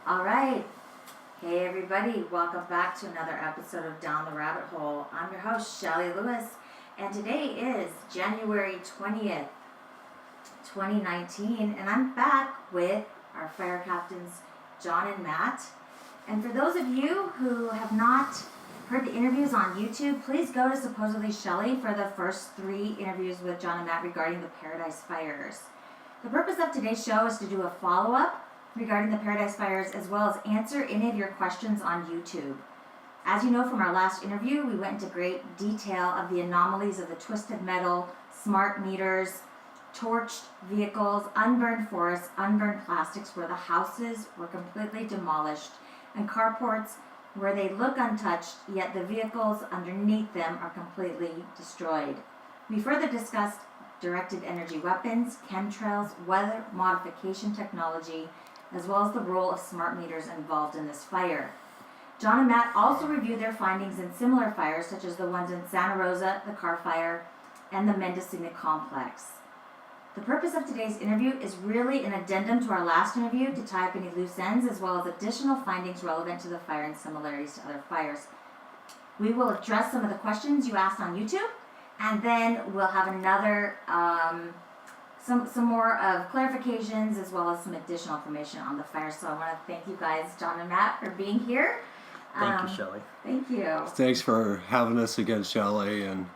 All right. Hey, everybody. Welcome back to another episode of Down the Rabbit Hole. I'm your host, Shelly Lewis, and today is January 20th, 2019, and I'm back with our fire captains, John and Matt. And for those of you who have not heard the interviews on YouTube, please go to Supposedly Shelly for the first 3 interviews with John and Matt regarding the Paradise Fires. The purpose of today's show is to do a follow-up regarding the Paradise Fires, as well as answer any of your questions on YouTube. As you know from our last interview, we went into great detail of the anomalies of the twisted metal, smart meters, torched vehicles, unburned forests, unburned plastics where the houses were completely demolished, and carports where they look untouched, yet the vehicles underneath them are completely destroyed. We further discussed directed energy weapons, chemtrails, weather modification technology, as well as the role of smart meters involved in this fire. John and Matt also reviewed their findings in similar fires, such as the ones in Santa Rosa, the car fire, and the Mendocino complex. The purpose of today's interview is really an addendum to our last interview to tie up any loose ends, as well as additional findings relevant to the fire and similarities to other fires. We will address some of the questions you asked on YouTube, and then we'll have another some more of clarifications, as well as some additional information on the fire. So I want to thank you guys, John and Matt, for being here. Thank you, Shelly. Thank you. Thanks for having us again, Shelly, and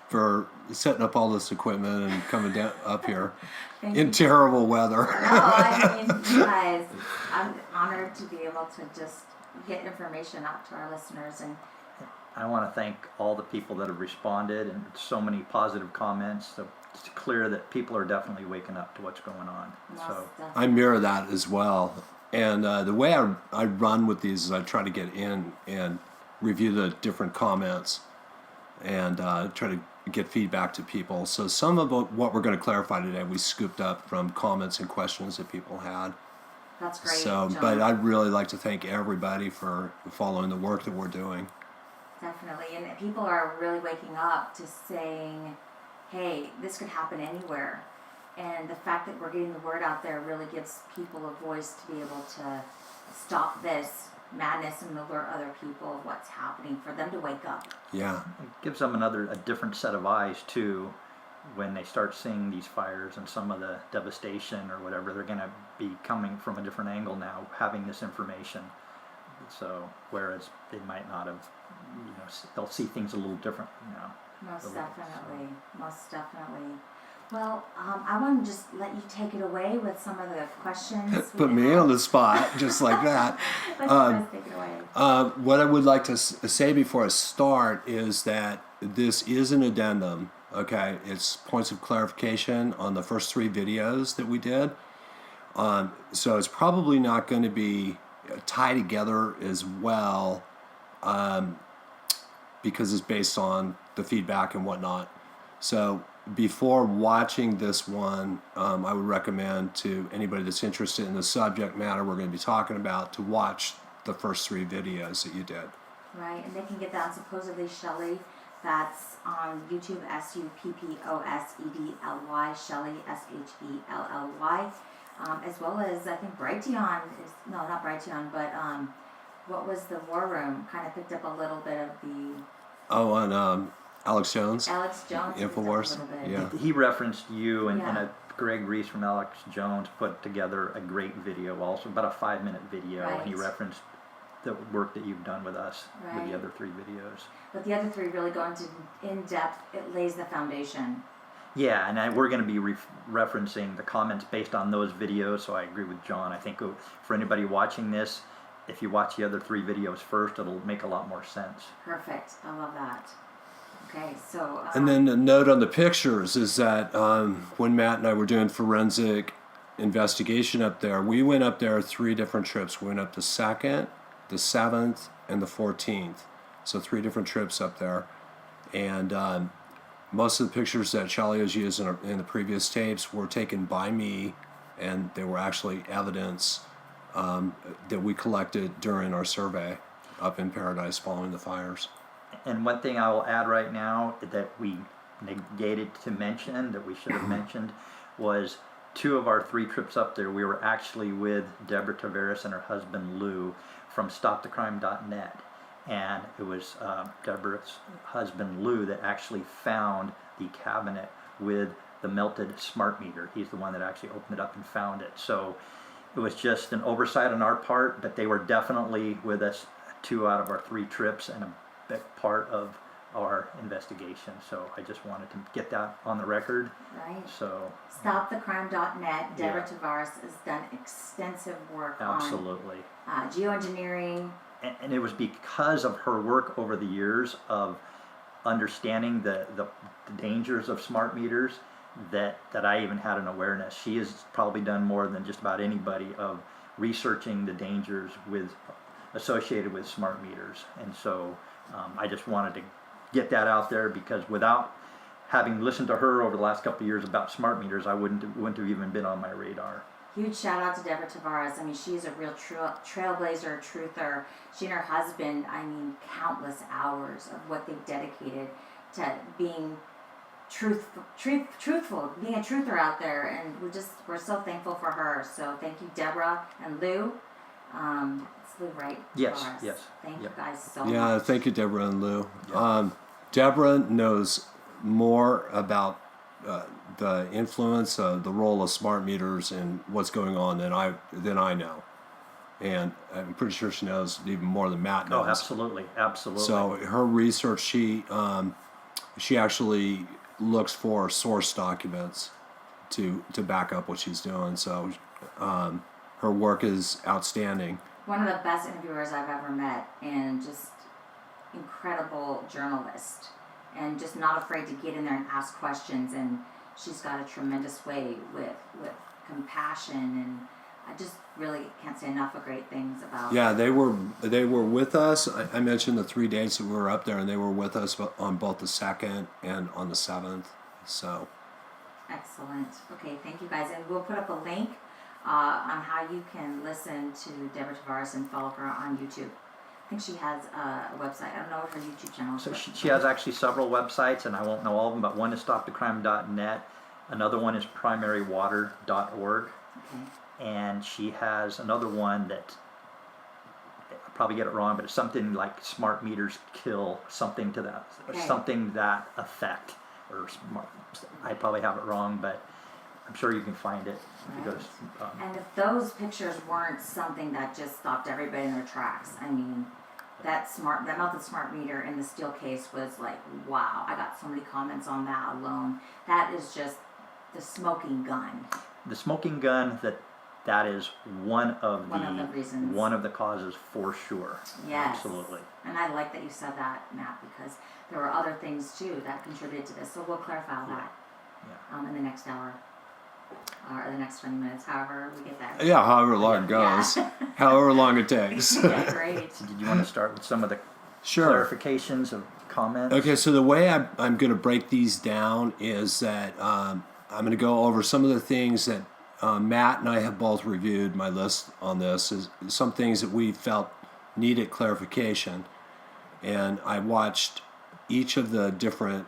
for setting up all this equipment and coming down up here in terrible weather. I mean, you guys, I'm honored to be able to just get information out to our listeners. And I want to thank all the people that have responded and so many positive comments. So it's clear that people are definitely waking up to what's going on. So I mirror that as well. And the way I run with these is I try to get in and review the different comments and try to get feedback to people. So some of what we're going to clarify today we scooped up from comments and questions that people had. That's great, So, John. but I'd really like to thank everybody for following the work that we're doing. Definitely, and people are really waking up to saying, hey, this could happen anywhere. And the fact that we're getting the word out there really gives people a voice to be able to stop this madness and alert other people of what's happening, for them to wake up. Yeah. it gives them a different set of eyes too, when they start seeing these fires and some of the devastation or whatever. They're going to be coming from a different angle now, having this information. So whereas they might not have, they'll see things a little different, Most definitely. Well, I want to just let you take it away with some of the questions. Put me on the spot, just like that. Let you guys take it away. What I would like to say before I start is that this is an addendum, okay? It's points of clarification on the first 3 videos that we did. So it's probably not going to be tied together as well because it's based on the feedback and whatnot. So before watching this one, I would recommend to anybody that's interested in the subject matter we're going to be talking about to watch the first 3 videos that you did. Right, and they can get that on Supposedly Shelly. That's on YouTube, SUPPOSEDLY, Shelly, SHELLY. As well as, I think Brighteon is, no, not Brighteon, but what was the War Room? Kind of picked up a little bit of the... Oh, on Alex Jones? Alex Jones. Infowars? Yeah. He referenced you, and Greg Reese from Alex Jones put together a great video also, about a 5-minute video, Right. and he referenced the work that you've done with us with the other 3 videos. But the other 3 really go into in-depth, it lays the foundation. Yeah, and we're going to be referencing the comments based on those videos, so I agree with John. I think for anybody watching this, if you watch the other 3 videos first, it'll make a lot more sense. Perfect. I love that. Okay, so... And then a note on the pictures is that when Matt and I were doing forensic investigation up there, we went up there 3 different trips. We went up the 2nd, the 7th, and the 14th. So 3 different trips up there. And most of the pictures that Shelly has used in the previous tapes were taken by me, and they were actually evidence that we collected during our survey up in Paradise following the fires. And one thing I will add right now that we negated to mention, that we should have mentioned, was 2 of our 3 trips up there, we were actually with Deborah Tavares and her husband Lou from StopTheCrime.net. And it was Deborah's husband Lou that actually found the cabinet with the melted smart meter. He's the one that actually opened it up and found it. So it was just an oversight on our part, but they were definitely with us 2 out of our 3 trips and a big part of our investigation. So I just wanted to get that on the record. Right. So StopTheCrime.net. Deborah Yeah. Tavares has done extensive work absolutely. on geoengineering. And it was because of her work over the years of understanding the dangers of smart meters that I even had an awareness. She has probably done more than just about anybody of researching the dangers associated with smart meters. And so I just wanted to get that out there, because without having listened to her over the last couple of years about smart meters, I wouldn't have even been on my radar. Huge shout out to Deborah Tavares. I mean, she's a real trailblazer, truther. She and her husband, I mean, countless hours of what they've dedicated to being truthful, being a truther out there. And we're so thankful for her. So thank you, Deborah and Lou. It's Lou, right? Yes, Tavares. yes. Thank you Yep. guys so Yeah, much. thank you, Deborah and Lou. Deborah knows more about the influence of the role of smart meters and what's going on than I know, and I'm pretty sure she knows even more than Matt knows. Oh, absolutely, absolutely. So her research, she actually looks for source documents to back up what she's doing. So her work is outstanding. One of the best interviewers I've ever met, and just incredible journalist, and just not afraid to get in there and ask questions. And she's got a tremendous way with compassion, and I just really can't say enough of great things about. Yeah, they were with us. I mentioned the 3 days that we were up there, and they were with us on both the 2nd and on the 7th. So Excellent. Okay, thank you guys, and we'll put up a link on how you can listen to Deborah Tavares and follow her on YouTube. I think she has a website. I don't know what her YouTube channel is. So she has actually several websites, and I won't know all of them, but one is stopthecrime.net. Another one is primarywater.org. Okay. And she has another one that, I'll probably get it wrong, but it's something like smart meters kill, something to that, Okay. something that effect, or smart, I probably have it wrong, but I'm sure you can find it. If you go to, And if those pictures weren't something that just stopped everybody in their tracks, I mean, that melted smart meter in the steel case was like, wow, I got so many comments on that alone. That is just the smoking gun. the smoking gun, that is one of the reasons. one of the causes for sure. Yes. Absolutely. And I like that you said that, Matt, because there were other things too that contributed to this. So we'll clarify all that Yeah. in the next hour. Or the next 20 minutes, however we get there. yeah, however long it goes, however long it takes. Yeah, great. So did you want to start with some of the Sure. clarifications of comments? Okay, so the way I'm going to break these down is that I'm going to go over some of the things that Matt and I have both reviewed. My list on this is some things that we felt needed clarification, and I watched each of the different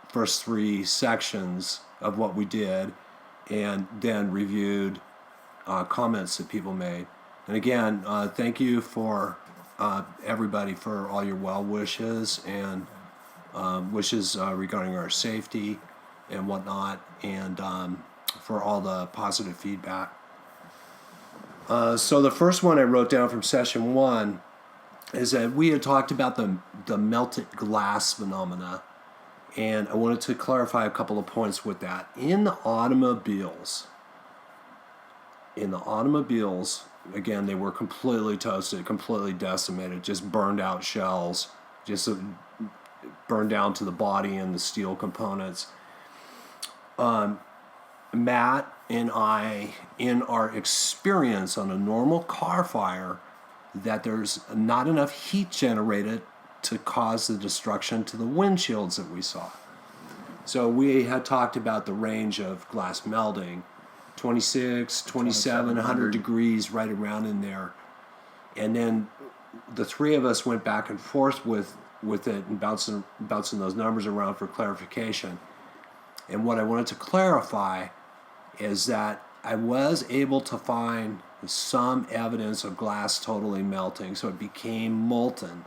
first 3 sections of what we did, and then reviewed comments that people made. And again, thank you for everybody for all your well wishes and wishes regarding our safety and whatnot, and for all the positive feedback. So the first one I wrote down from session 1 is that we had talked about the melted glass phenomena, and I wanted to clarify a couple of points with that. In the automobiles, again, they were completely toasted, completely decimated, just burned out shells, just burned down to the body and the steel components. Matt and I, in our experience on a normal car fire, that there's not enough heat generated to cause the destruction to the windshields that we saw. So we had talked about the range of glass melting, 26, 27, 100 degrees, right around in there. And then the 3 of us went back and forth with it and bouncing those numbers around for clarification. And what I wanted to clarify is that I was able to find some evidence of glass totally melting, so it became molten,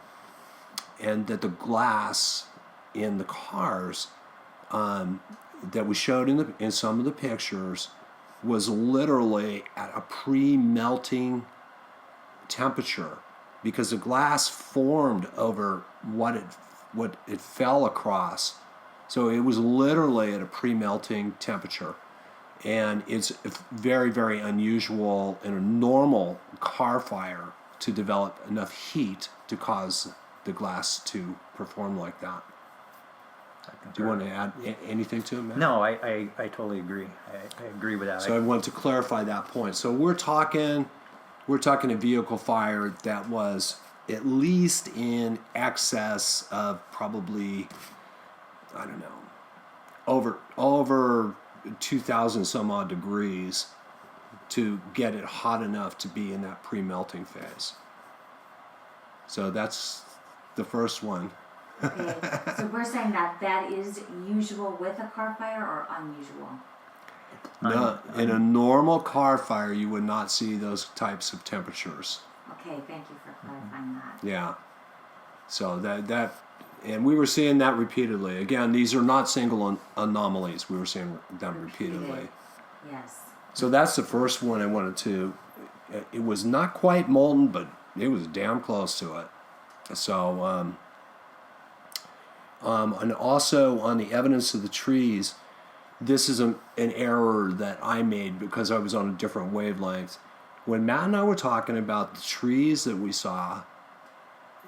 and that the glass in the cars that we showed in some of the pictures was literally at a pre-melting temperature, because the glass formed over what it fell across. So it was literally at a pre-melting temperature. And it's very, very unusual in a normal car fire to develop enough heat to cause the glass to perform like that. Do you want to add anything to it, Matt? No, I totally agree. I agree with that. So I want to clarify that point. So we're talking a vehicle fire that was at least in excess of probably, I don't know, over 2,000 some odd degrees to get it hot enough to be in that pre-melting phase. So that's the first one. Okay, so we're saying that is usual with a car fire or unusual? No, in a normal car fire, you would not see those types of temperatures. Okay, thank you for clarifying that. Yeah. So that, and we were seeing that repeatedly. Again, these are not single anomalies. We were seeing them repeatedly. Yes. So that's the first one I wanted to. It was not quite molten, but it was damn close to it. So, and also on the evidence of the trees, this is an error that I made because I was on a different wavelength. When Matt and I were talking about the trees that we saw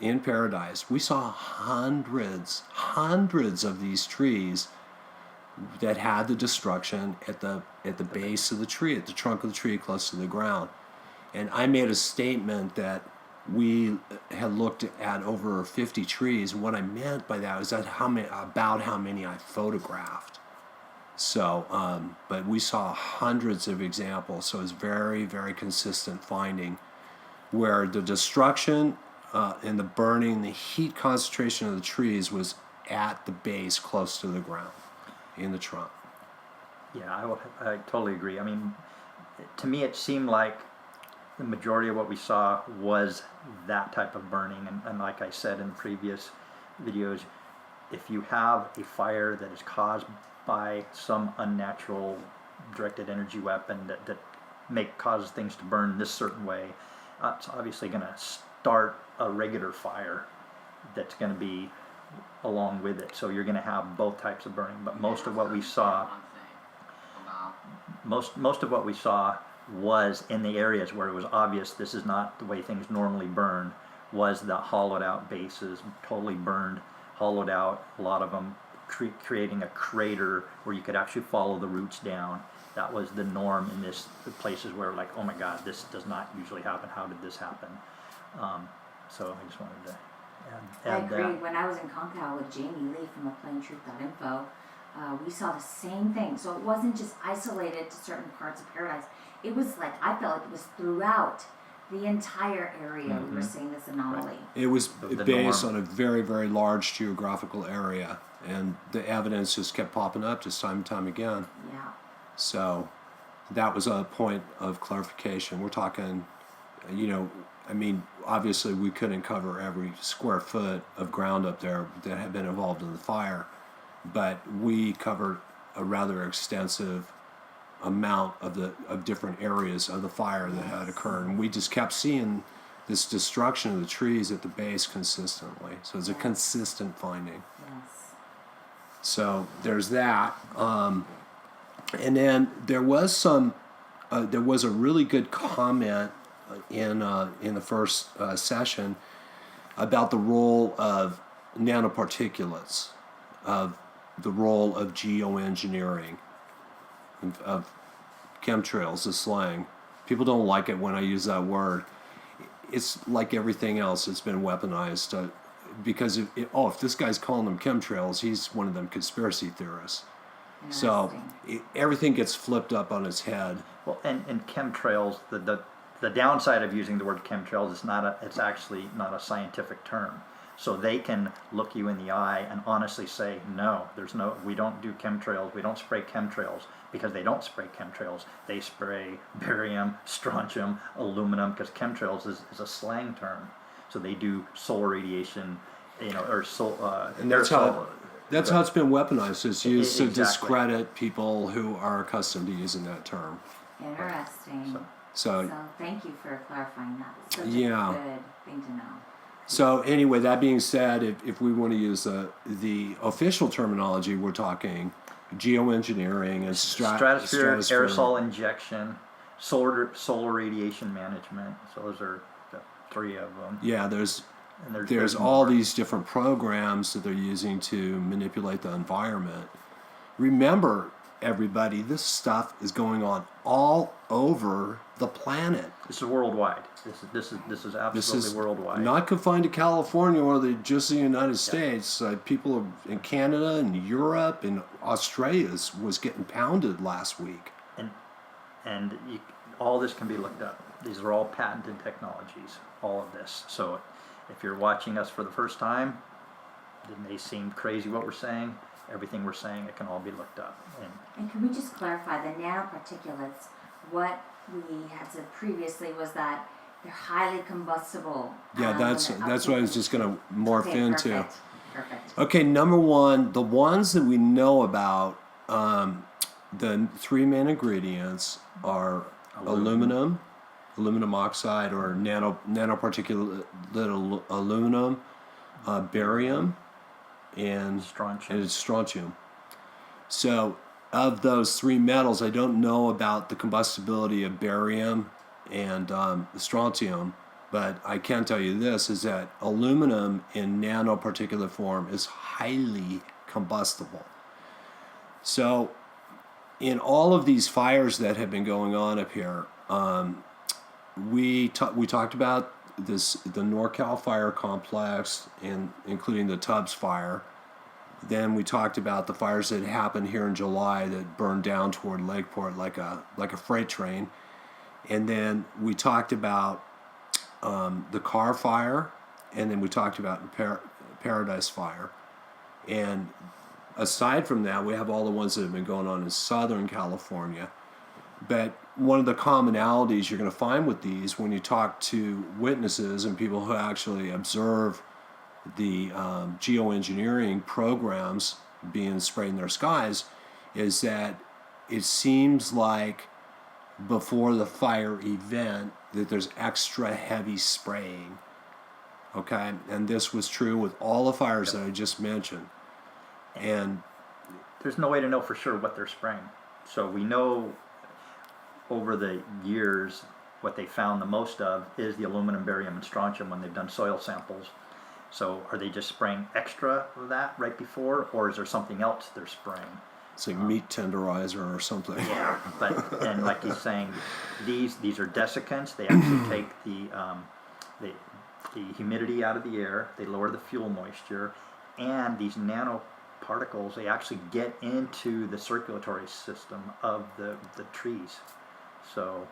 in Paradise, we saw hundreds of these trees that had the destruction at the base of the tree, at the trunk of the tree, close to the ground. And I made a statement that we had looked at over 50 trees. What I meant by that was that about how many I photographed. So, but we saw hundreds of examples, so it's very, very consistent finding where the destruction and the burning, the heat concentration of the trees was at the base close to the ground in the trunk. Yeah, I totally agree. I mean, to me it seemed like the majority of what we saw was that type of burning, and like I said in previous videos, if you have a fire that is caused by some unnatural directed energy weapon that causes things to burn this certain way, it's obviously going to start a regular fire that's going to be along with it. So you're going to have both types of burning. But most of what we saw, most of what we saw was in the areas where it was obvious this is not the way things normally burn, was the hollowed out bases, totally burned, hollowed out, a lot of them creating a crater where you could actually follow the roots down. That was the norm in the places where, like, oh my God, this does not usually happen. How did this happen? So I just wanted to add I agree. that. When I was in Concal with Jamie Lee from plaintruth.info, we saw the same thing. So it wasn't just isolated to certain parts of Paradise. It was like, I felt like it was throughout the entire area. We were seeing this anomaly. It was The based norm. on a very, very large geographical area, and the evidence just kept popping up just time and time again. Yeah. So that was a point of clarification. We're talking, I mean, obviously we couldn't cover every square foot of ground up there that had been involved in the fire, but we covered a rather extensive amount of different areas of the fire that had occurred, and we just kept seeing this destruction of the trees at the base consistently. So it's a consistent finding. Yes. So there's that. And then there was a really good comment in the first session about the role of nanoparticulates, of the role of geoengineering, of chemtrails, the slang. People don't like it when I use that word. It's like everything else, it's been weaponized. Because if this guy's calling them chemtrails, he's one of them conspiracy theorists. So everything gets flipped up on its head. Well, and chemtrails, the downside of using the word chemtrails is it's actually not a scientific term. So they can look you in the eye and honestly say, no, we don't do chemtrails, we don't spray chemtrails, because they don't spray chemtrails. They spray barium, strontium, aluminum, because chemtrails is a slang term. So they do solar radiation, or And that's how aerosol. how it's been weaponized. It's used to Exactly. discredit people who are accustomed to using that term. Interesting. So So thank you for clarifying that. Such Yeah. a good thing to know. So anyway, that being said, if we want to use the official terminology, we're talking geoengineering and Stratosphere, aerosol injection, solar radiation management. So those are the three of them. Yeah, there's And there's all these different programs that they're using to manipulate the environment. Remember, everybody, this stuff is going on all over the planet. This is worldwide. This is absolutely This is worldwide. not confined to California or just the United States. People in Canada and Europe and Australia was getting pounded last week. and all this can be looked up. These are all patented technologies. All of this. So if you're watching us for the first time, it may seem crazy what we're saying. Everything we're saying, it can all be looked up. And can we just clarify the nanoparticulates? What we had said previously was that they're highly combustible. Yeah, that's what I was just going to morph Okay, into. Perfect. Okay, number one, the ones that we know about, the three main ingredients are aluminum oxide or nanoparticulate aluminum, barium, and strontium. So of those three metals, I don't know about the combustibility of barium and strontium, but I can tell you this, is that aluminum in nanoparticulate form is highly combustible. So in all of these fires that have been going on up here, we talked about the NorCal fire complex, and including the Tubbs fire. Then we talked about the fires that happened here in July that burned down toward Lakeport like a freight train. And then we talked about the Carr fire, and then we talked about Paradise fire. And aside from that, we have all the ones that have been going on in Southern California. But one of the commonalities you're going to find with these, when you talk to witnesses and people who actually observe the geoengineering programs being sprayed in their skies, is that it seems like before the fire event that there's extra heavy spraying. Okay, and this was true with all the fires that I just mentioned. And there's no way to know for sure what they're spraying. So we know over the years what they found the most of is the aluminum, barium, and strontium when they've done soil samples. So are they just spraying extra of that right before, or is there something else they're spraying? it's like meat tenderizer or something. Yeah, but and like he's saying, these are desiccants. They actually take the humidity out of the air. They lower the fuel moisture, and these nanoparticles, they actually get into the circulatory system of the trees. So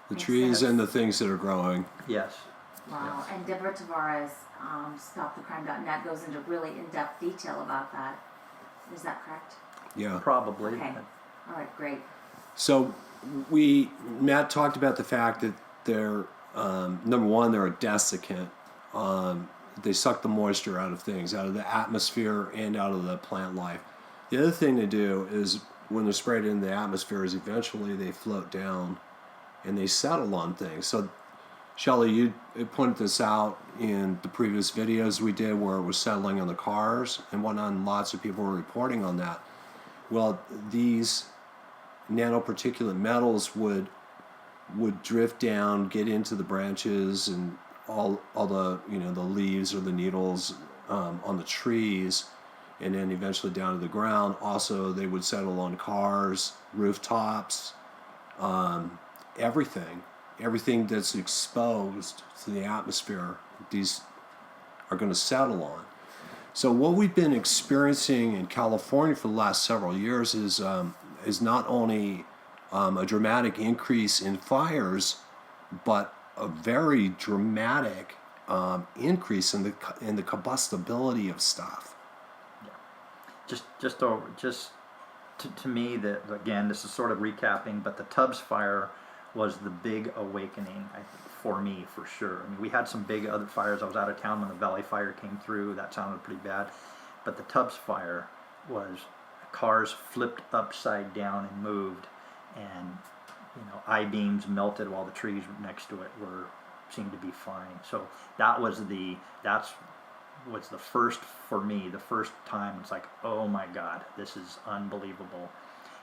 The trees and the things that are growing. yes. Wow. Yes. And Deborah Tavares, StopTheCrime.net, goes into really in-depth detail about that. Is that correct? Yeah. Probably. Okay. All right, great. So Matt talked about the fact that they're, number one, they're a desiccant. They suck the moisture out of things, out of the atmosphere and out of the plant life. The other thing they do is when they're sprayed in the atmosphere is eventually they float down and they settle on things. So Shelly, you pointed this out in the previous videos we did where it was settling on the cars and whatnot, and lots of people were reporting on that. Well, these nanoparticulate metals would drift down, get into the branches and all the the leaves or the needles on the trees, and then eventually down to the ground. Also, they would settle on cars, rooftops, everything that's exposed to the atmosphere. These are going to settle on. So what we've been experiencing in California for the last several years is not only a dramatic increase in fires, but a very dramatic increase in the combustibility of stuff. To me, that again, this is sort of recapping, but the Tubbs fire was the big awakening, I think, for me, for sure. I mean, we had some big other fires. I was out of town when the Valley Fire came through. That sounded pretty bad. But the Tubbs fire was cars flipped upside down and moved, and I-beams melted while the trees next to it seemed to be fine. So that was the first, for me, the first time it's like, oh my God, this is unbelievable.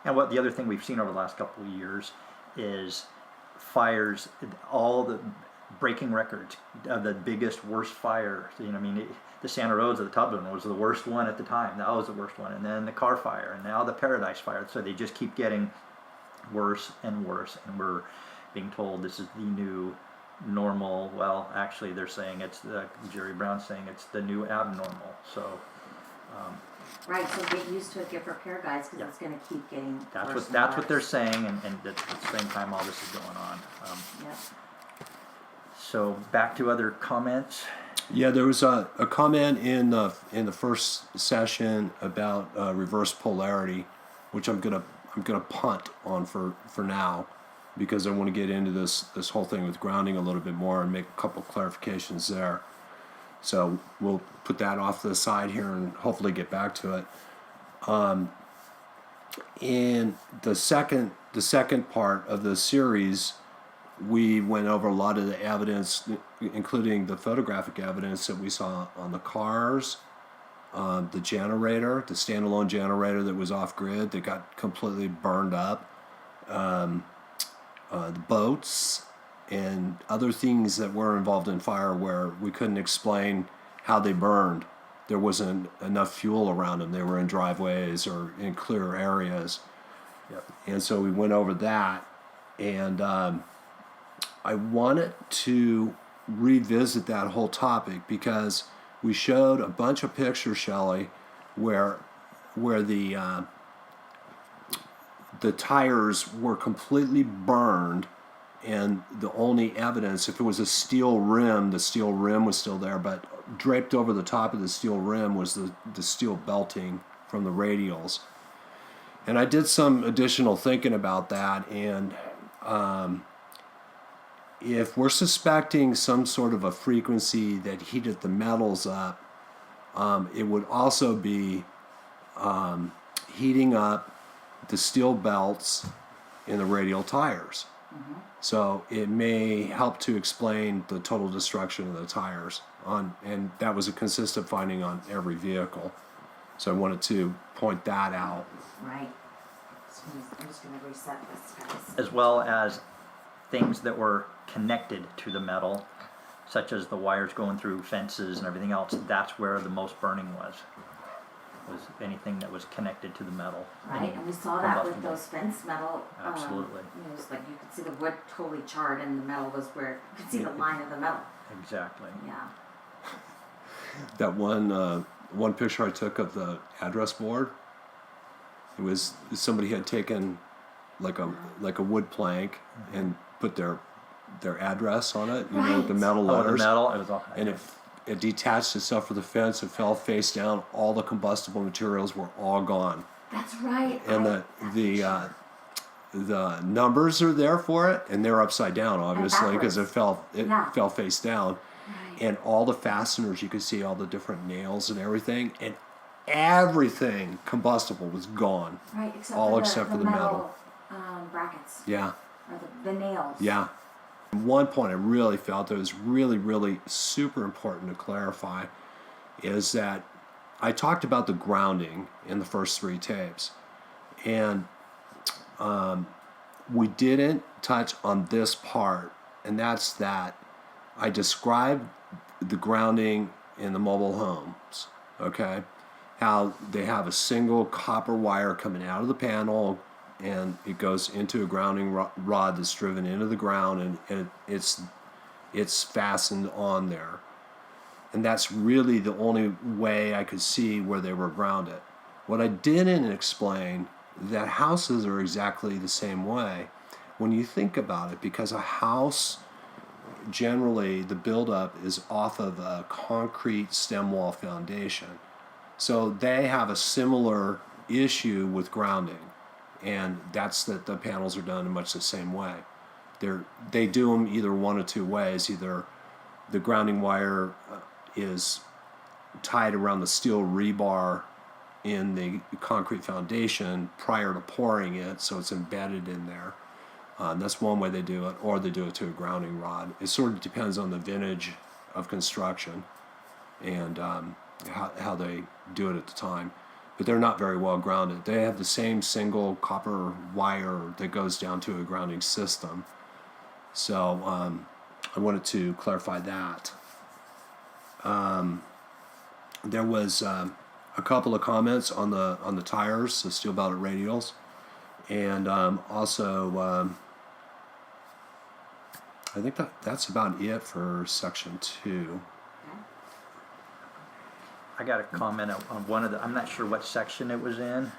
And the other thing we've seen over the last couple of years is fires, all the breaking records of the biggest, worst fire. The Santa Rosa, the Tubbs one was the worst one at the time. That was the worst one. And then the Carr fire, and now the Paradise fire. So they just keep getting worse and worse. And we're being told this is the new normal. Well, actually, they're saying Jerry Brown's saying it's the new abnormal. So. Right, so get used to it, get prepared, guys, because it's going to keep getting worse. That's what they're saying, and at the same time, all this is going on. Yep. So back to other comments. Yeah, there was a comment in the first session about reverse polarity, which I'm gonna punt on for now, because I want to get into this whole thing with grounding a little bit more and make a couple clarifications there. So we'll put that off to the side here and hopefully get back to it. In the second part of the series, we went over a lot of the evidence, including the photographic evidence that we saw on the cars, the generator, the standalone generator that was off grid that got completely burned up, the boats, and other things that were involved in fire where we couldn't explain how they burned. There wasn't enough fuel around them. They were in driveways or in clear areas. Yep. And so we went over that, and I wanted to revisit that whole topic because we showed a bunch of pictures, Shelly, where the tires were completely burned, and the only evidence, if it was a steel rim, the steel rim was still there, but draped over the top of the steel rim was the steel belting from the radials. And I did some additional thinking about that, and if we're suspecting some sort of a frequency that heated the metals up, it would also be heating up the steel belts in the radial tires. Mm-hmm. So it may help to explain the total destruction of the tires and that was a consistent finding on every vehicle. So I wanted to point that out. Right. I'm just going to reset this, guys. As well as things that were connected to the metal, such as the wires going through fences and everything else. That's where the most burning was anything that was connected to the metal. Right, and we saw that with those fence metal. Absolutely. It was like you could see the wood totally charred, and the metal was where you could see the line of the metal. Exactly. Yeah. That one picture I took of the address board, it was somebody had taken like a wood plank and put their address on it, you know, with the metal letters. The metal, it was all, and it detached itself from the fence. It fell face down. All the combustible materials were all gone. That's right. And the numbers are there for it, and they're upside down, obviously, because it fell face down. Right. And all the fasteners, you could see all the different nails and everything, and everything combustible was gone. Right, except for the metal brackets. Yeah. Or the nails. Yeah. One point I really felt that was really, really super important to clarify is that I talked about the grounding in the first 3 tapes, and we didn't touch on this part, and that's that I described the grounding in the mobile homes, okay? How they have a single copper wire coming out of the panel, and it goes into a grounding rod that's driven into the ground, and it's fastened on there. And that's really the only way I could see where they were grounded. What I didn't explain, that houses are exactly the same way when you think about it, because a house generally the buildup is off of a concrete stem wall foundation. So they have a similar issue with grounding, and that's that the panels are done in much the same way. They do them either one of two ways. Either the grounding wire is tied around the steel rebar in the concrete foundation prior to pouring it, so it's embedded in there. That's one way they do it, or they do it to a grounding rod. It sort of depends on the vintage of construction and how they do it at the time. But they're not very well grounded. They have the same single copper wire that goes down to a grounding system. So I wanted to clarify that. There was a couple of comments on the tires, the steel belted radials, and also I think that's about it for section 2. I got a comment on one of the, I'm not sure what section it was in,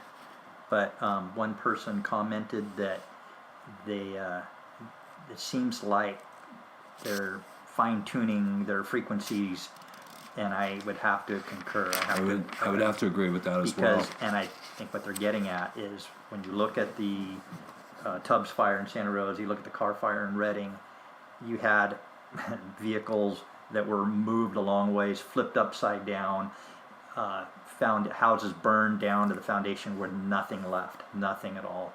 but one person commented that it seems like they're fine-tuning their frequencies, and I would have to concur. I would have to agree with that as well. And I think what they're getting at is when you look at the Tubbs fire in Santa Rosa, you look at the car fire in Redding, you had vehicles that were moved a long ways, flipped upside down, found houses burned down to the foundation with nothing left, nothing at all.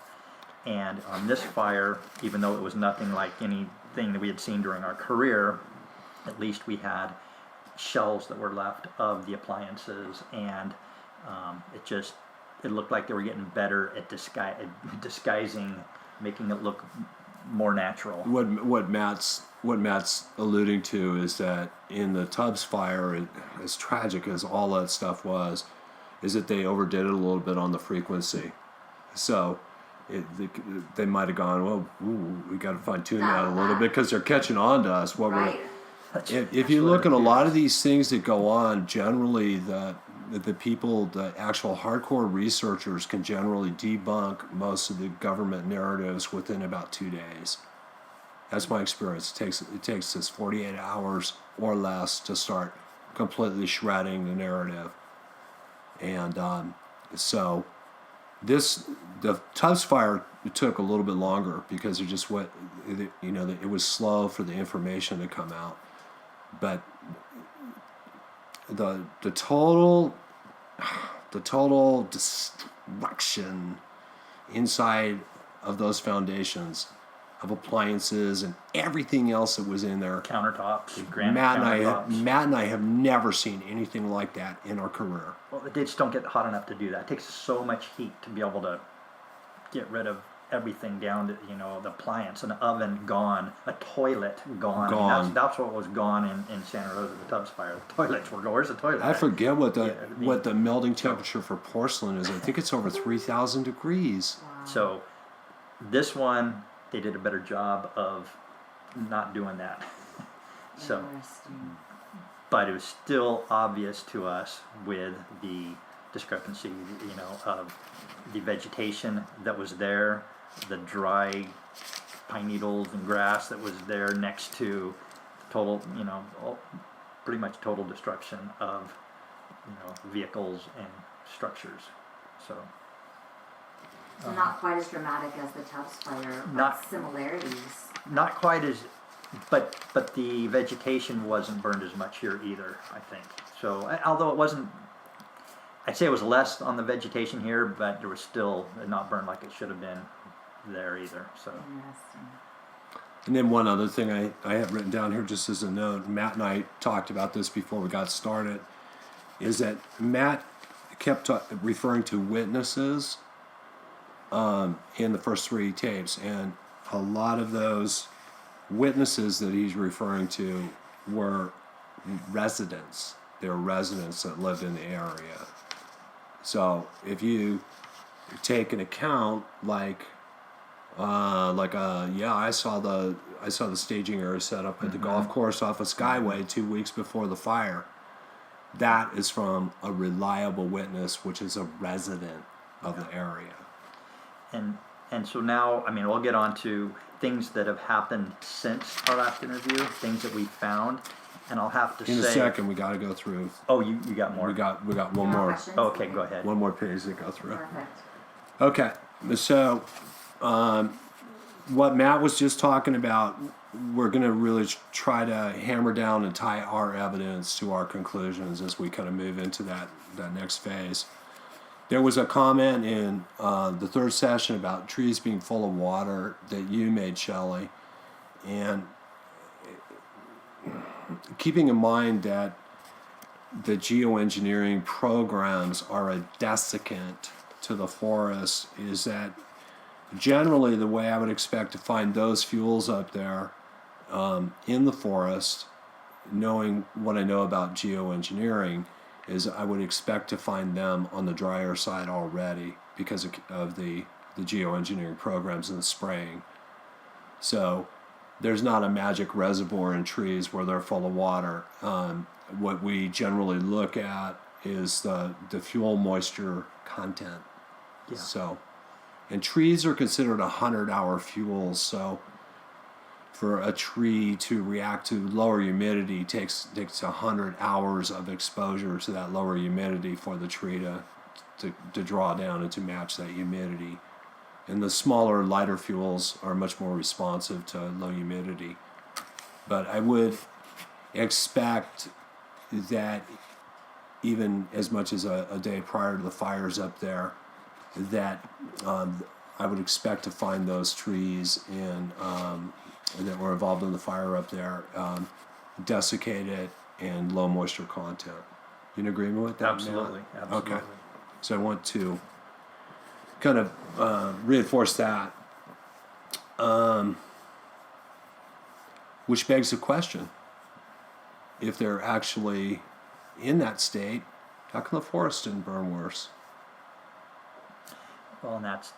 And on this fire, even though it was nothing like anything that we had seen during our career, at least we had shells that were left of the appliances, and it looked like they were getting better at disguising, making it look more natural. What Matt's alluding to is that in the Tubbs fire, as tragic as all that stuff was, is that they overdid it a little bit on the frequency. So they might have gone, well, we got to fine tune that a little bit because they're catching on to us. If you look at a lot of these things that go on, generally the people, the actual hardcore researchers can generally debunk most of the government narratives within about 2 days. That's my experience. It takes us 48 hours or less to start completely shredding the narrative. And so the Tubbs fire took a little bit longer because it just went, it was slow for the information to come out. But the total destruction inside of those foundations of appliances and everything else that was in there. Countertops, Matt and I have never seen anything like that in our career. Well, they just don't get hot enough to do that. It takes so much heat to be able to get rid of everything down to, the appliance, an oven gone, a toilet gone. I mean, that's what was gone in Santa Rosa, the Tubbs fire. The toilets were gone. Where's the toilet? I forget what the melting temperature for porcelain is. I think it's over 3,000 degrees. Wow. So this one, they did a better job of not doing that. So, but it was still obvious to us with the discrepancy, of the vegetation that was there, the dry pine needles and grass that was there next to total, pretty much total destruction of, vehicles and structures. So not quite as dramatic as the Tubbs fire, but similarities. Not quite as, but the vegetation wasn't burned as much here either, I think. So although it wasn't, I'd say it was less on the vegetation here, but there was still not burned like it should have been there either. So. Interesting. And then one other thing I have written down here just as a note, Matt and I talked about this before we got started, is that Matt kept referring to witnesses in the first 3 tapes, and a lot of those witnesses that he's referring to were residents. They were residents that lived in the area. So if you take an account I saw the staging area set up at the golf course off of Skyway 2 weeks before the fire. That is from a reliable witness, which is a resident of the area. And And so now, I mean, we'll get on to things that have happened since our last interview, things that we found, and I'll have to In say. a second, we got to go through. Oh, you got more. We got one More more questions? Okay, go ahead. one more page to go through. Perfect. Okay, so what Matt was just talking about, we're going to really try to hammer down and tie our evidence to our conclusions as we kind of move into that next phase. There was a comment in the third session about trees being full of water that you made, Shelly, and keeping in mind that the geoengineering programs are a desiccant to the forest, is that generally the way I would expect to find those fuels up there in the forest, knowing what I know about geoengineering, is I would expect to find them on the drier side already because of the geoengineering programs and the spraying. So there's not a magic reservoir in trees where they're full of water. What we generally look at is the fuel moisture content. Yeah. So, and trees are considered 100-hour fuels. So, for a tree to react to lower humidity takes 100 hours of exposure to that lower humidity for the tree to draw down and to match that humidity. And the smaller, lighter fuels are much more responsive to low humidity. But I would expect that even as much as a day prior to the fires up there, that I would expect to find those trees that were involved in the fire up there desiccated and low moisture content. You in agreement with that, Absolutely, Matt? absolutely. Okay. So I want to kind of reinforce that. Which begs the question, if they're actually in that state, how come the forest didn't burn worse? Well, and that's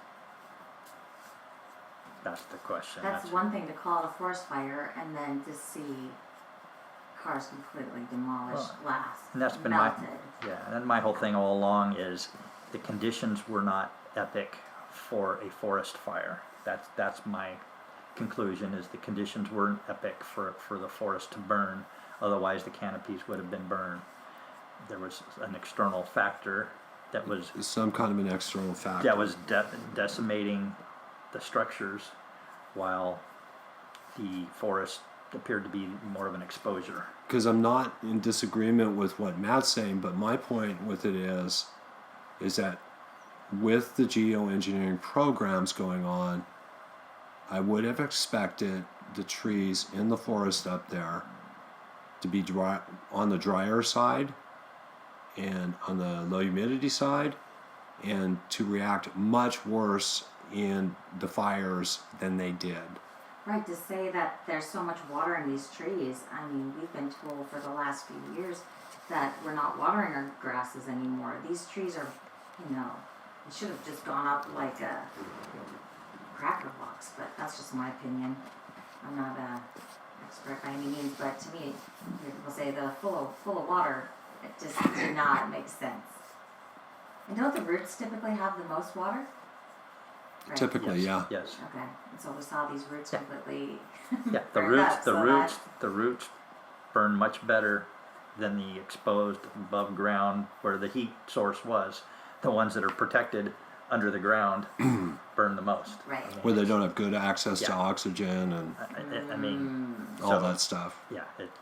the question. That's one thing to call it a forest fire and then to see cars completely demolished, glass And that's been melted. and my whole thing all along is the conditions were not epic for a forest fire. That's my conclusion, is the conditions weren't epic for the forest to burn. Otherwise the canopies would have been burned. There was an external factor that was Some kind of an external factor. decimating the structures, while the forest appeared to be more of an exposure. Because I'm not in disagreement with what Matt's saying, but my point with it is that with the geoengineering programs going on, I would have expected the trees in the forest up there to be dry on the drier side and on the low humidity side, and to react much worse in the fires than they did. Right, to say that there's so much water in these trees, I mean, we've been told for the last few years that we're not watering our grasses anymore. These trees are, it should have just gone up like a cracker box, but that's just my opinion. I'm not an expert by any means, but to me, people say the full of water, it just did not make sense. And don't the roots typically have the most water? Right. Typically, Yes, yeah. Yes. Okay, and so we saw these roots completely. Yeah, burned up, so the roots burn much better than the exposed above ground where the heat source was. The ones that are protected under the ground burn the most. Right. Where they don't have good access to Yeah. oxygen and I mean, all that stuff. yeah, it's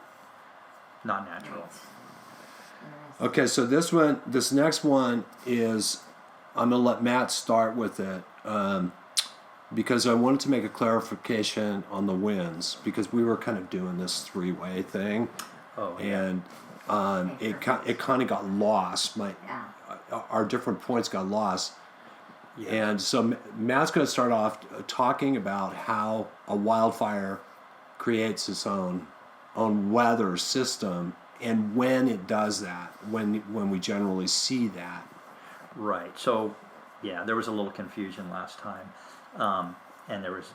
not natural. Okay, so this next one is, I'm gonna let Matt start with it, because I wanted to make a clarification on the winds, because we were kind of doing this three-way thing, Oh, yeah. and it kind of got lost. Yeah. Our different points got lost. Yeah. And so Matt's going to start off talking about how a wildfire creates its own weather system, and when it does that, when we generally see that. Right. So, yeah, there was a little confusion last time, and there was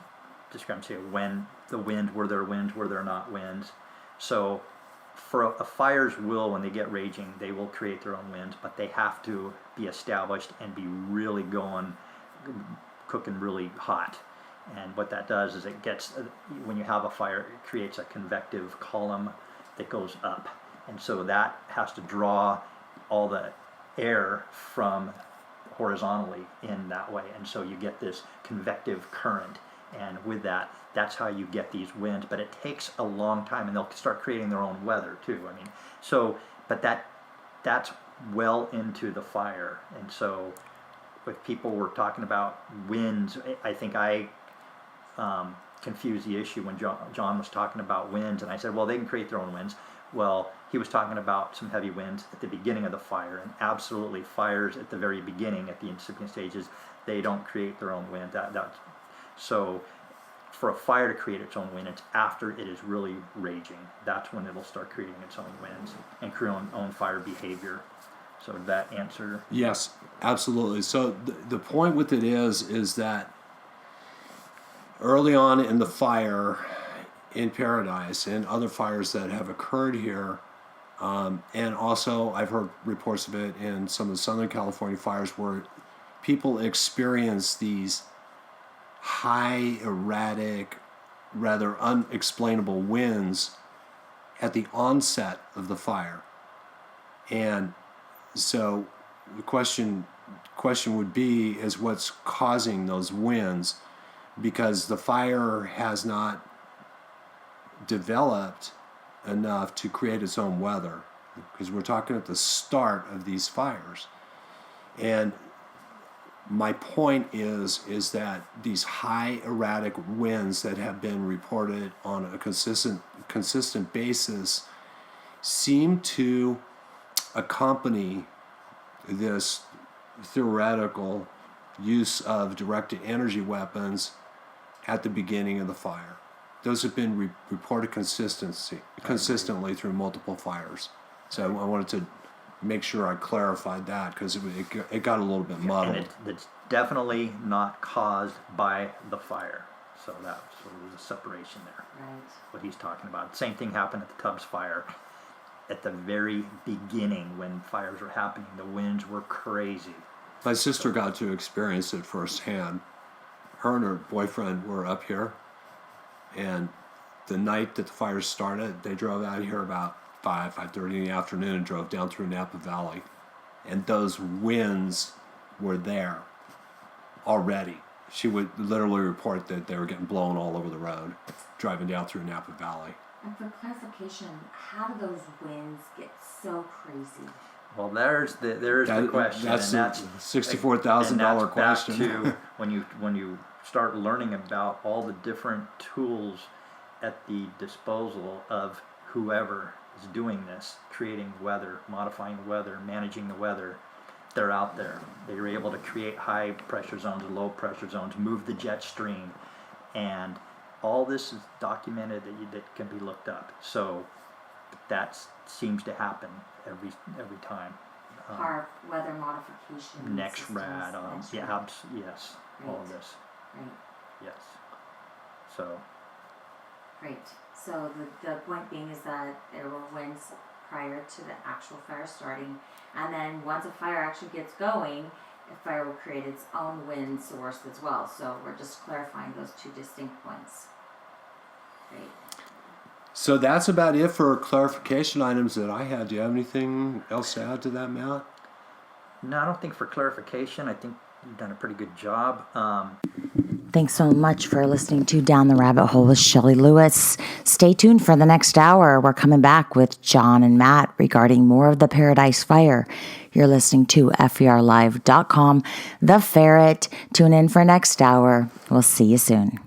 discrepancy of when the wind, were there winds, were there not winds. So, for a fires will, when they get raging, they will create their own winds, but they have to be established and be really going cooking really hot. And what that does is it gets, when you have a fire, it creates a convective column that goes up. And so that has to draw all the air from horizontally in that way. And so you get this convective current. And with that, that's how you get these winds. But it takes a long time, and they'll start creating their own weather too. I mean, so, but that's well into the fire. And so if people were talking about winds, I think I confused the issue when John was talking about winds, and I said, well, they can create their own winds. Well, he was talking about some heavy winds at the beginning of the fire, and absolutely fires at the very beginning, at the incipient stages, they don't create their own wind. So for a fire to create its own wind, it's after it is really raging. That's when it'll start creating its own winds and create own fire behavior. So did that answer? Yes, absolutely. So the point with it is that early on in the fire in Paradise and other fires that have occurred here, and also I've heard reports of it in some of the Southern California fires where people experience these high, erratic, rather unexplainable winds at the onset of the fire. And so the question would be is what's causing those winds, because the fire has not developed enough to create its own weather, because we're talking at the start of these fires. And my point is that these high erratic winds that have been reported on a consistent basis seem to accompany this theoretical use of directed energy weapons at the beginning of the fire. Those have been reported consistently through multiple fires. So I wanted to make sure I clarified that, because it got a little bit muddled. And it's definitely not caused by the fire. So that was a separation there. Right. What he's talking about. Same thing happened at the Tubbs fire. At the very beginning, when fires were happening, the winds were crazy. My sister got to experience it firsthand. Her and her boyfriend were up here, and the night that the fire started, they drove out here about 5:30 in the afternoon and drove down through Napa Valley. And those winds were there already. She would literally report that they were getting blown all over the road, driving down through Napa Valley. And for clarification, how do those winds get so crazy? Well, there's the question. That's and a $64,000 question. Back to when you start learning about all the different tools at the disposal of whoever is doing this, creating weather, modifying the weather, managing the weather. They're out there. They're able to create high pressure zones, low pressure zones, move the jet stream, and all this is documented that can be looked up. So that seems to happen every time. HARP, weather modification. NextRad, yes, all of this. Right. Yes. So. Great. So the point being is that there were winds prior to the actual fire starting, and then once a fire actually gets going, the fire will create its own wind source as well. So we're just clarifying those two distinct points. Great. So that's about it for clarification items that I had. Do you have anything else to add to that, Matt? No, I don't think for clarification. I think you've done a pretty good job. Thanks so much for listening to Down the Rabbit Hole with Shelly Lewis. Stay tuned for the next hour. We're coming back with John and Matt regarding more of the Paradise Fire. You're listening to FERlive.com, The Ferret. Tune in for next hour. We'll see you soon.